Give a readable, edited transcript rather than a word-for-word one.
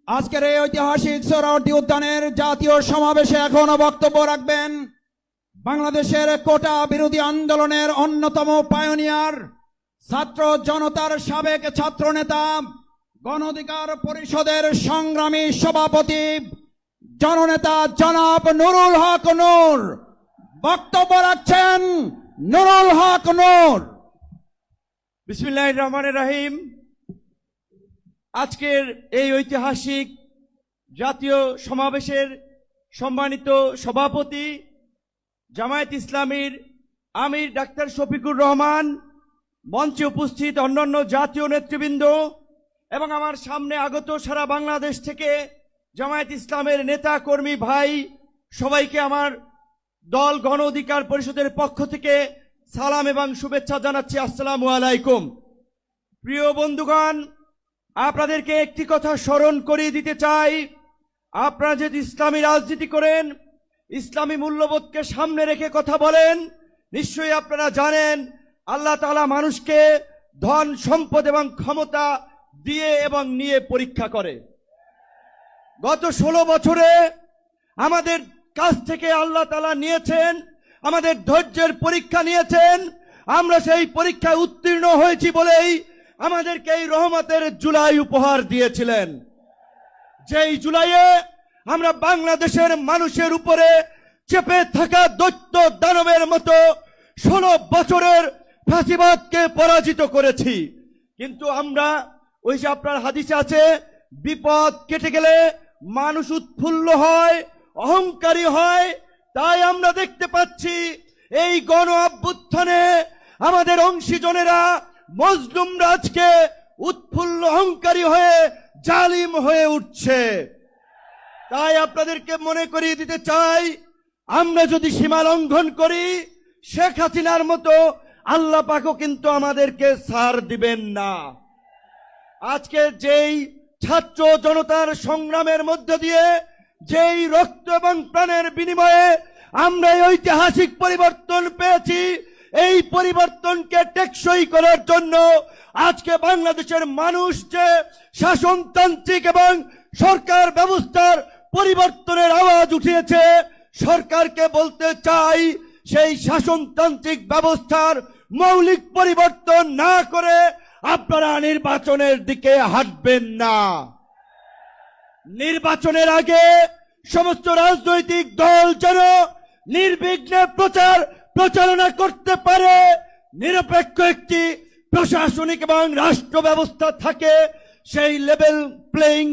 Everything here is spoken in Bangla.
আজকের এই ঐতিহাসিক সোহরাওয়ার্দী উদ্যানের জাতীয় সমাবেশে এখনো বক্তব্য রাখবেন বাংলাদেশের কোটা বিরোধী আন্দোলনের অন্যতম পায়োনিয়ার ছাত্র জনতার সাবেক ছাত্র নেতা গণ অধিকার পরিষদের সংগ্রামী সভাপতি জননেতা জনাব নুরুল হক নূর। বক্তব্য রাখছেন নুরুল হক নূর। বিসমিল্লাহির রহমানির রহিম। আজকের এই ঐতিহাসিক জাতীয় সমাবেশের সম্মানিত সভাপতি জামায়াত ইসলামীর আমির ডাক্তার শফিকুর রহমান, মঞ্চে উপস্থিত অন্যান্য জাতীয় নেতৃবৃন্দ এবং আমার সামনে আগত সারা বাংলাদেশ থেকে জামায়াত ইসলামের নেতা কর্মী ভাই, সবাইকে আমার দল গণ অধিকার পরিষদের পক্ষ থেকে সালাম এবং শুভেচ্ছা জানাচ্ছি। আসসালামু আলাইকুম। প্রিয় বন্ধুগণ, আপনাদেরকে একটি কথা স্মরণ করিয়ে দিতে চাই। আপনারা যদি ইসলামী রাজনীতি করেন, ইসলামী মূল্যবোধকে সামনে রেখে কথা বলেন, নিশ্চয়ই আপনারা জানেন আল্লাহ তাআলা মানুষকে ধন সম্পদ এবং ক্ষমতা দিয়ে এবং নিয়ে পরীক্ষা করে। গত 16 বছরে আমাদের কাছ থেকে আল্লাহ তাআলা নিয়েছেন, আমাদের ধৈর্যের পরীক্ষা নিয়েছেন। আমরা সেই পরীক্ষায় উত্তীর্ণ হয়েছি বলেই আমাদেরকে এই রহমতের জুলাই উপহার দিয়েছিলেন। যেই জুলাইয়ে আমরা বাংলাদেশের মানুষের উপরে চেপে থাকা দৈত্য দানবের মতো 16 বছরের ফাঁসিবাদকে পরাজিত করেছি। কিন্তু আমরা, ওই যে আপনার হাদিসে আছে, বিপদ কেটে গেলে মানুষ উৎফুল্ল হয়, অহংকারী হয়। তাই আমরা দেখতে পাচ্ছি এই গণ অভ্যুত্থানে আমাদের অংশীজনেরা, মজলুম রাজকে উৎফুল্ল অহংকারী হয়ে জালিম হয়ে উঠছে। তাই আপনাদেরকে মনে করিয়ে দিতে চাই, আমরা যদি সীমা লঙ্ঘন করি, শেখ হাসিনার মতো আল্লাহ পাকও কিন্তু আমাদেরকে ছাড় দিবেন না। আজকে যেই ছাত্র জনতার সংগ্রামের মধ্য দিয়ে, যেই রক্ত এবং প্রাণের বিনিময়ে আমরা এই ঐতিহাসিক পরিবর্তন পেয়েছি, এই পরিবর্তনকে টেকসই করার জন্য আজকে বাংলাদেশের মানুষ যে শাসনতান্ত্রিক এবং সরকার ব্যবস্থার পরিবর্তনের আওয়াজ উঠিয়েছে, সরকারকে বলতে চাই, সেই শাসনতান্ত্রিক ব্যবস্থার মৌলিক পরিবর্তন না করে আপনারা নির্বাচনের দিকে হাঁটবেন না। নির্বাচনের আগে সমস্ত রাজনৈতিক দল যেন নির্বিঘ্নে প্রচারণা করতে পারে, নিরপেক্ষ একটি প্রশাসনিক এবং রাষ্ট্র ব্যবস্থা থাকে, সেই লেভেল প্লেইং